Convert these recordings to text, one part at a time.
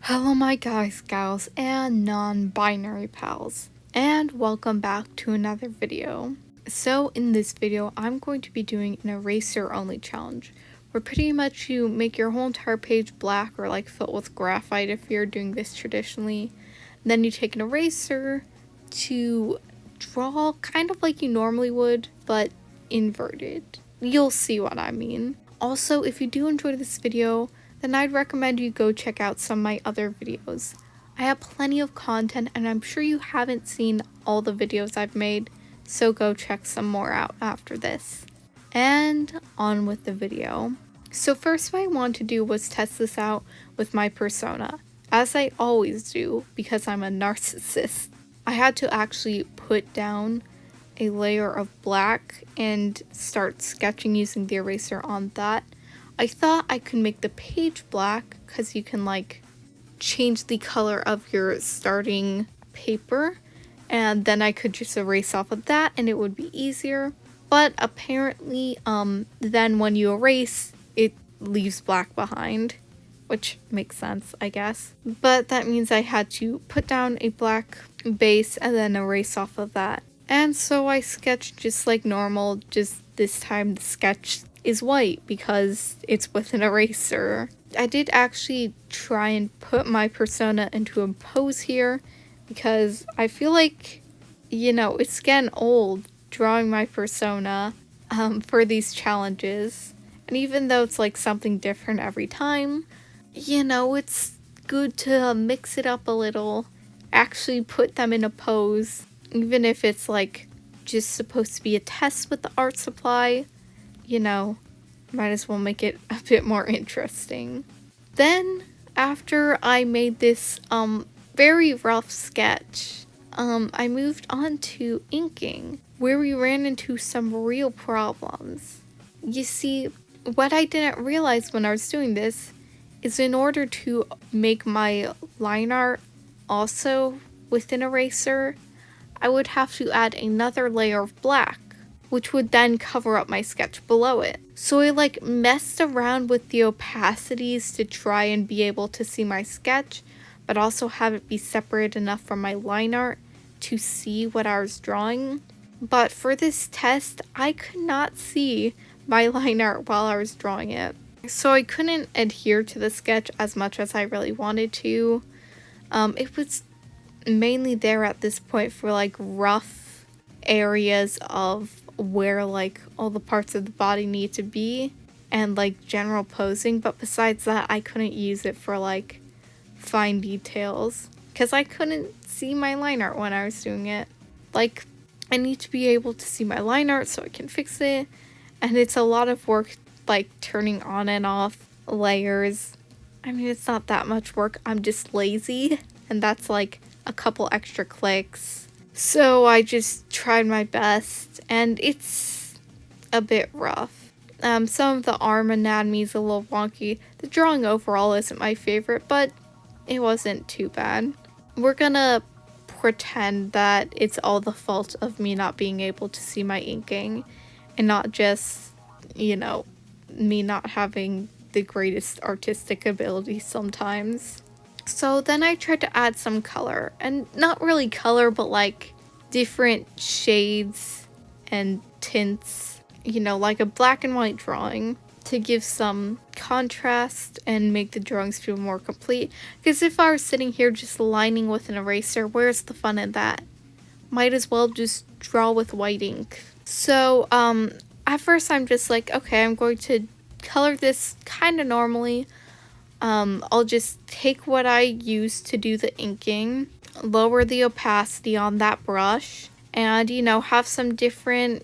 Hello my guys, gals, and non-binary pals, and welcome back to another video. So in this video, I'm going to be doing an eraser only challenge, where pretty much you make your whole entire page black or like filled with graphite if you're doing this traditionally. And then you take an eraser to draw kind of like you normally would, but inverted. You'll see what I mean. Also, if you do enjoy this video, then I'd recommend you go check out some of my other videos. I have plenty of content and I'm sure you haven't seen all the videos I've made, so go check some more out after this. And on with the video. So first what I wanted to do was test this out with my persona, as I always do because I'm a narcissist. I had to actually put down a layer of black and start sketching using the eraser on that. I thought I could make the page black because you can like change the color of your starting paper, and then I could just erase off of that and it would be easier. But apparently then when you erase, it leaves black behind, which makes sense, I guess. But that means I had to put down a black base and then erase off of that. And so I sketched just like normal, just this time the sketch is white because it's with an eraser. I did actually try and put my persona into a pose here because I feel like, it's getting old drawing my persona for these challenges. And even though it's like something different every time, it's good to mix it up a little, actually put them in a pose, even if it's like just supposed to be a test with the art supply. Might as well make it a bit more interesting. Then, after I made this very rough sketch, I moved on to inking, where we ran into some real problems. You see, what I didn't realize when I was doing this is in order to make my line art also with an eraser, I would have to add another layer of black, which would then cover up my sketch below it. So I like messed around with the opacities to try and be able to see my sketch, but also have it be separate enough from my line art to see what I was drawing. But for this test, I could not see my line art while I was drawing it. So I couldn't adhere to the sketch as much as I really wanted to. It was mainly there at this point for like rough areas of where like all the parts of the body need to be and like general posing, but besides that I couldn't use it for like fine details because I couldn't see my line art when I was doing it. Like, I need to be able to see my line art so I can fix it, and it's a lot of work like turning on and off layers. I mean, it's not that much work, I'm just lazy, and that's like a couple extra clicks. So I just tried my best, and it's a bit rough. Some of the arm anatomy is a little wonky. The drawing overall isn't my favorite, but it wasn't too bad. We're gonna pretend that it's all the fault of me not being able to see my inking, and not just, me not having the greatest artistic ability sometimes. So then I tried to add some color, and not really color, but like different shades and tints, like a black and white drawing, to give some contrast and make the drawings feel more complete. Because if I was sitting here just lining with an eraser, where's the fun in that? Might as well just draw with white ink. So at first I'm just like, okay, I'm going to color this kind of normally. I'll just take what I used to do the inking, lower the opacity on that brush, and have some different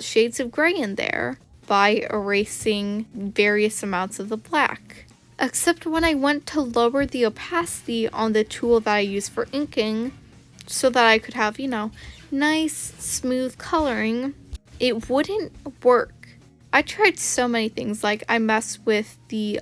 shades of gray in there by erasing various amounts of the black. Except when I went to lower the opacity on the tool that I use for inking so that I could have, nice smooth coloring, it wouldn't work. I tried so many things, like I messed with the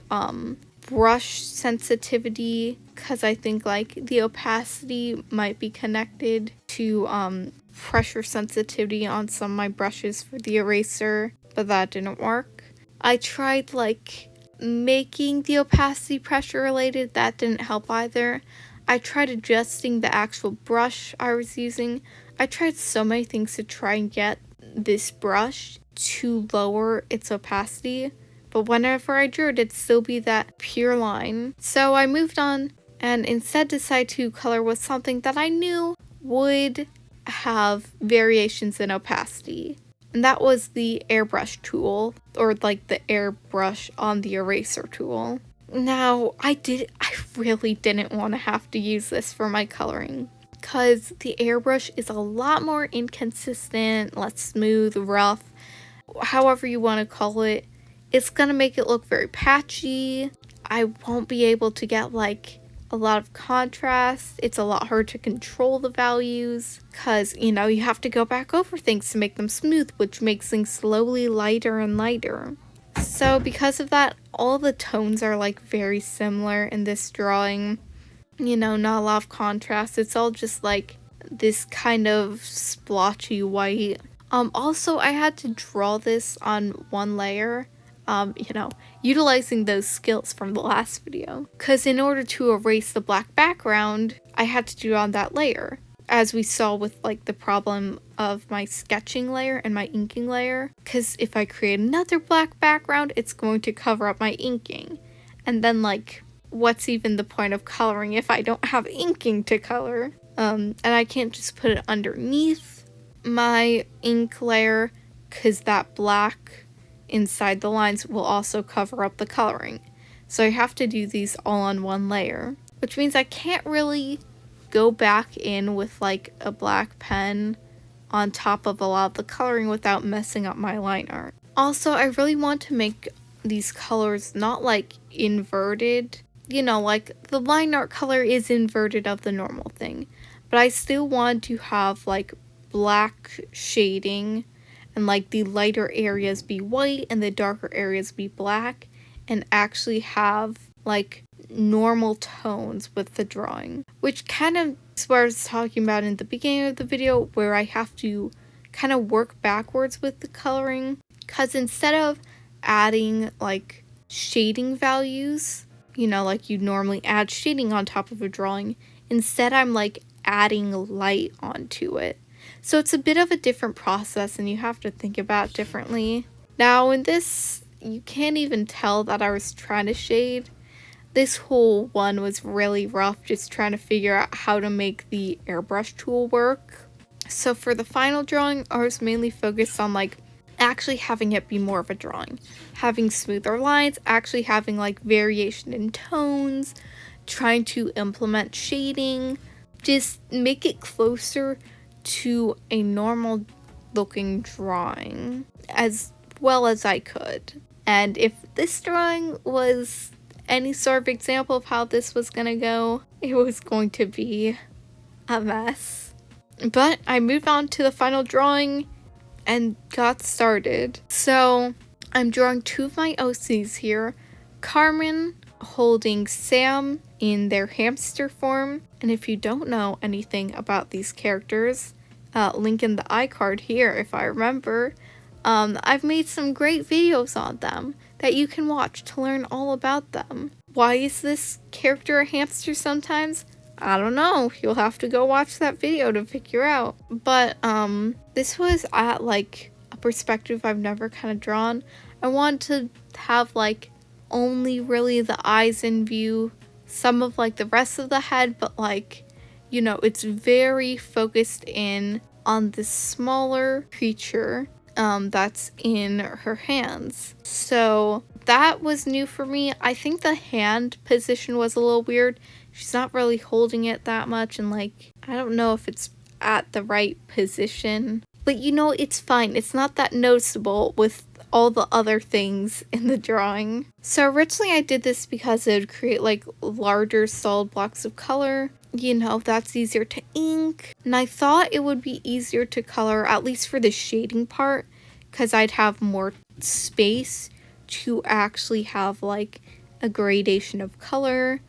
brush sensitivity because I think like the opacity might be connected to pressure sensitivity on some of my brushes for the eraser, but that didn't work. I tried like making the opacity pressure related, that didn't help either. I tried adjusting the actual brush I was using. I tried so many things to try and get this brush to lower its opacity, but whenever I drew it, it'd still be that pure line. So I moved on and instead decided to color with something that I knew would have variations in opacity. And that was the airbrush tool, or like the airbrush on the eraser tool. Now, I really didn't want to have to use this for my coloring, because the airbrush is a lot more inconsistent, less smooth, rough, however you want to call it. It's gonna make it look very patchy. I won't be able to get like a lot of contrast. It's a lot harder to control the values because, you know, you have to go back over things to make them smooth, which makes things slowly lighter and lighter. So because of that, all the tones are like very similar in this drawing. You know, not a lot of contrast. It's all just like this kind of splotchy white. Also, I had to draw this on one layer. You know, utilizing those skills from the last video. Because in order to erase the black background, I had to do it on that layer. As we saw with like the problem of my sketching layer and my inking layer. Because if I create another black background, it's going to cover up my inking. And then like, what's even the point of coloring if I don't have inking to color? And I can't just put it underneath my ink layer because that black inside the lines will also cover up the coloring. So I have to do these all on one layer, which means I can't really go back in with like a black pen on top of a lot of the coloring without messing up my line art. Also, I really want to make these colors not like inverted. You know, like the line art color is inverted of the normal thing, but I still want to have like black shading and like the lighter areas be white and the darker areas be black, and actually have like normal tones with the drawing, which kind of is what I was talking about in the beginning of the video, where I have to kind of work backwards with the coloring, because instead of adding like shading values, you know, like you normally add shading on top of a drawing, instead I'm like adding light onto it. So it's a bit of a different process and you have to think about differently. Now in this, you can't even tell that I was trying to shade. This whole one was really rough, just trying to figure out how to make the airbrush tool work. So for the final drawing, I was mainly focused on like actually having it be more of a drawing. Having smoother lines, actually having like variation in tones, trying to implement shading, just make it closer to a normal looking drawing as well as I could. And if this drawing was any sort of example of how this was gonna go, it was going to be a mess. But I moved on to the final drawing and got started. So I'm drawing two of my OCs here. Carmen holding Sam in their hamster form. And if you don't know anything about these characters, link in the iCard here if I remember. I've made some great videos on them that you can watch to learn all about them. Why is this character a hamster sometimes? I don't know. You'll have to go watch that video to figure out. But this was at like a perspective I've never kind of drawn. I want to have like only really the eyes in view, some of like the rest of the head, but like, you know, it's very focused in on this smaller creature that's in her hands. So that was new for me. I think the hand position was a little weird. She's not really holding it that much, and like, I don't know if it's at the right position. But you know, it's fine. It's not that noticeable with all the other things in the drawing. So originally I did this because it would create like larger solid blocks of color. You know, that's easier to ink. And I thought it would be easier to color, at least for the shading part, because I'd have more space to actually have like a gradation of color.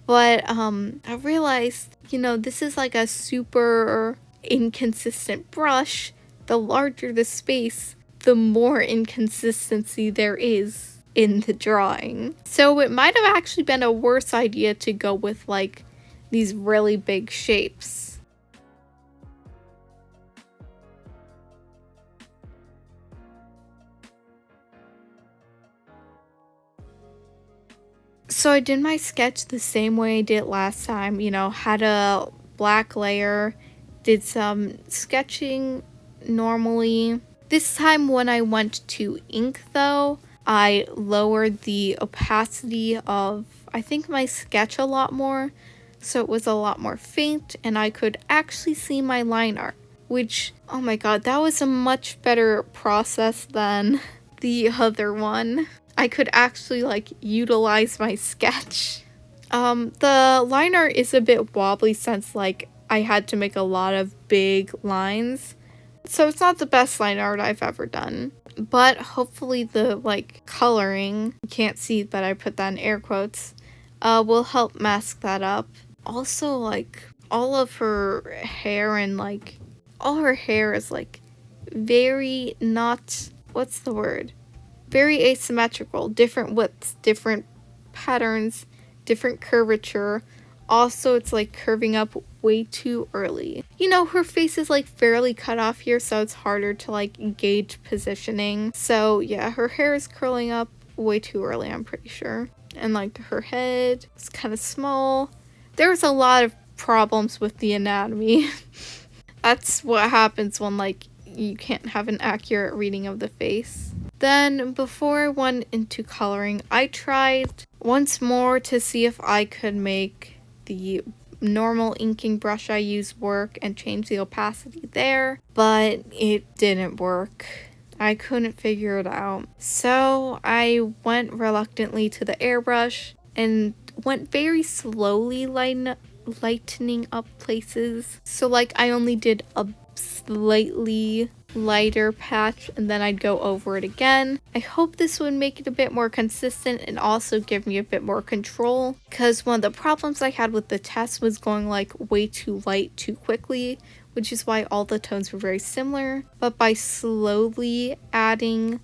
But I realized, you know, this is like a super inconsistent brush. The larger the space, the more inconsistency there is. in the drawing. So it might have actually been a worse idea to go with like these really big shapes. So I did my sketch the same way I did last time, you know, had a black layer, did some sketching normally. This time when I went to ink though, I lowered the opacity of, I think, my sketch a lot more, so it was a lot more faint and I could actually see my line art, which, oh my god, that was a much better process than the other one. I could actually like utilize my sketch. The line art is a bit wobbly since like I had to make a lot of big lines. So it's not the best line art I've ever done. But hopefully the like coloring, you can't see but I put that in air quotes, will help mask that up. Also like all of her hair and like all her hair is like very not, what's the word? Very asymmetrical, different widths, different patterns, different curvature. Also, it's like curving up way too early. You know, her face is like fairly cut off here, so it's harder to like gauge positioning. So yeah, her hair is curling up way too early, I'm pretty sure. And like her head is kind of small. There's a lot of problems with the anatomy. That's what happens when like you can't have an accurate reading of the face. Then before I went into coloring, I tried once more to see if I could make the normal inking brush I use work and change the opacity there, but it didn't work. I couldn't figure it out. So I went reluctantly to the airbrush and went very slowly lightening up places. So like I only did a slightly lighter patch and then I'd go over it again. I hope this would make it a bit more consistent and also give me a bit more control, because one of the problems I had with the test was going like way too light too quickly, which is why all the tones were very similar. But by slowly adding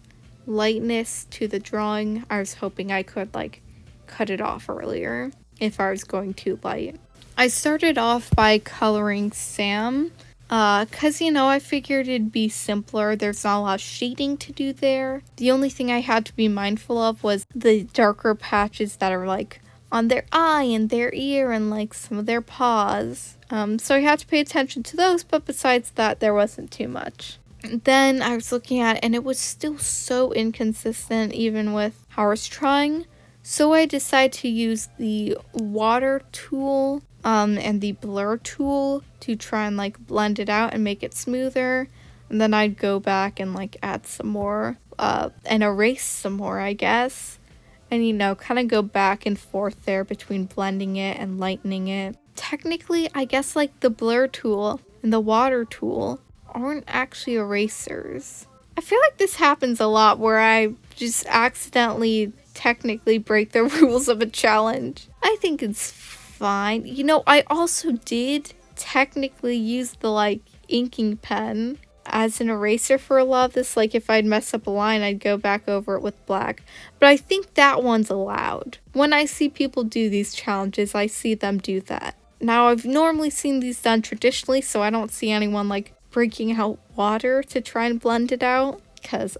lightness to the drawing, I was hoping I could like cut it off earlier if I was going too light. I started off by coloring Sam, cause you know, I figured it'd be simpler. There's not a lot of shading to do there. The only thing I had to be mindful of was the darker patches that are like on their eye and their ear and like some of their paws. So I had to pay attention to those, but besides that, there wasn't too much. Then I was looking at it and it was still so inconsistent even with how I was trying. So I decided to use the water tool and the blur tool to try and like blend it out and make it smoother. And then I'd go back and like add some more and erase some more, I guess. And you know, kind of go back and forth there between blending it and lightening it. Technically, I guess like the blur tool and the water tool aren't actually erasers. I feel like this happens a lot where I just accidentally technically break the rules of a challenge. I think it's fine. You know, I also did technically use the like inking pen as an eraser for a lot of this. Like if I'd mess up a line, I'd go back over it with black. But I think that one's allowed. When I see people do these challenges, I see them do that. Now I've normally seen these done traditionally, so I don't see anyone like breaking out water to try and blend it out, because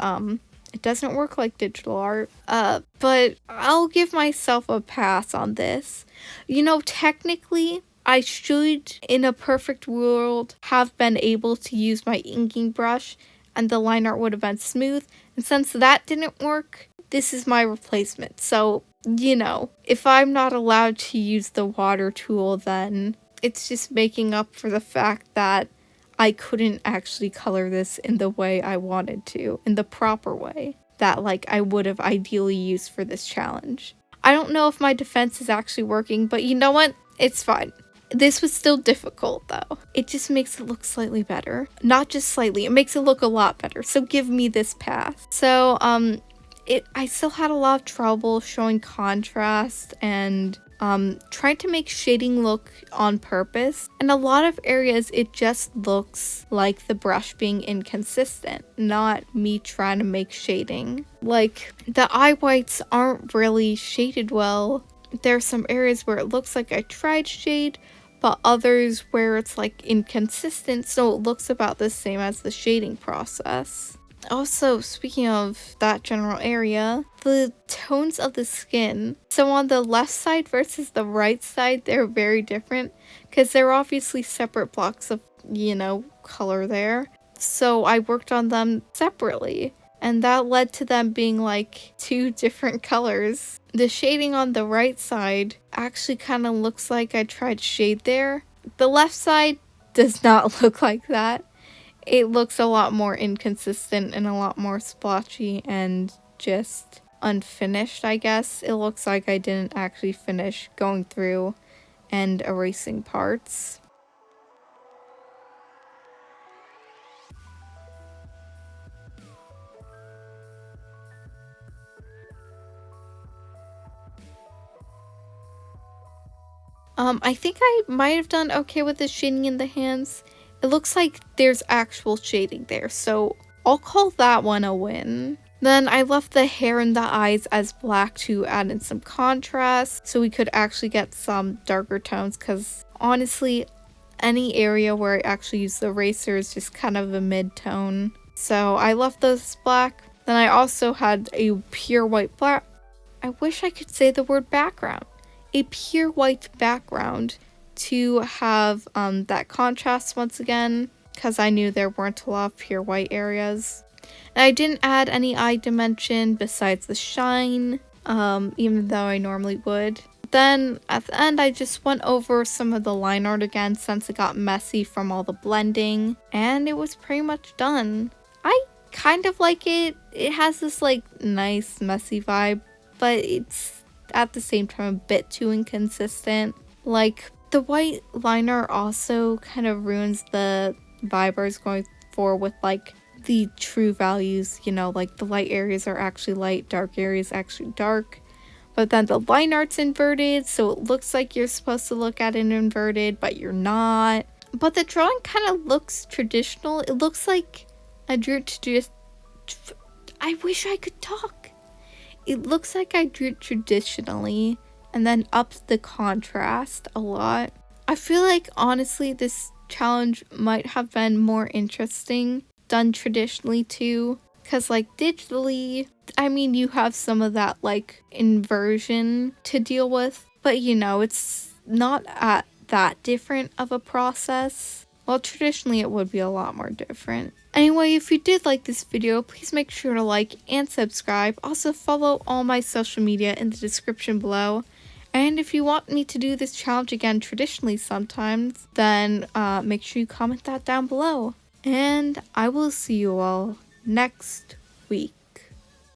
it doesn't work like digital art. But I'll give myself a pass on this. You know, technically, I should, in a perfect world, have been able to use my inking brush and the line art would have been smooth. And since that didn't work, this is my replacement. So, you know, if I'm not allowed to use the water tool, then it's just making up for the fact that I couldn't actually color this in the way I wanted to, in the proper way that like I would have ideally used for this challenge. I don't know if my defense is actually working, but you know what? It's fine. This was still difficult though. It just makes it look slightly better. Not just slightly, it makes it look a lot better. So give me this pass. So I still had a lot of trouble showing contrast and tried to make shading look on purpose. And a lot of areas it just looks like the brush being inconsistent, not me trying to make shading. Like, the eye whites aren't really shaded well. There's some areas where it looks like I tried shade, but others where it's like inconsistent, so it looks about the same as the shading process. Also, speaking of that general area, the tones of the skin. So on the left side versus the right side, they're very different because they're obviously separate blocks of, color there. So I worked on them separately, and that led to them being like two different colors. The shading on the right side actually kind of looks like I tried shade there. The left side does not look like that. It looks a lot more inconsistent and a lot more splotchy and just unfinished, I guess. It looks like I didn't actually finish going through and erasing parts. I think I might have done okay with the shading in the hands. It looks like there's actual shading there, so I'll call that one a win. Then I left the hair and the eyes as black to add in some contrast so we could actually get some darker tones, because honestly, any area where I actually use the eraser is just kind of a mid-tone. So I left those black. Then I also had a pure white black. I wish I could say the word background. A pure white background to have that contrast once again, because I knew there weren't a lot of pure white areas. And I didn't add any eye dimension besides the shine, even though I normally would. Then at the end I just went over some of the line art again since it got messy from all the blending, and it was pretty much done. I kind of like it. It has this like nice messy vibe, but it's at the same time a bit too inconsistent. Like, the white liner also kind of ruins the vibe I was going for with like the true values, like the light areas are actually light, dark areas actually dark. But then the line art's inverted, so it looks like you're supposed to look at it inverted, but you're not. But the drawing kind of looks traditional. It looks like I drew it to just... I wish I could talk. It looks like I drew it traditionally and then upped the contrast a lot. I feel like honestly this challenge might have been more interesting done traditionally too, because like digitally, I mean, you have some of that like inversion to deal with, but it's not at that different of a process. Well, traditionally it would be a lot more different. Anyway, if you did like this video, please make sure to like and subscribe. Also follow all my social media in the description below. And if you want me to do this challenge again traditionally sometimes, then make sure you comment that down below. And I will see you all next week.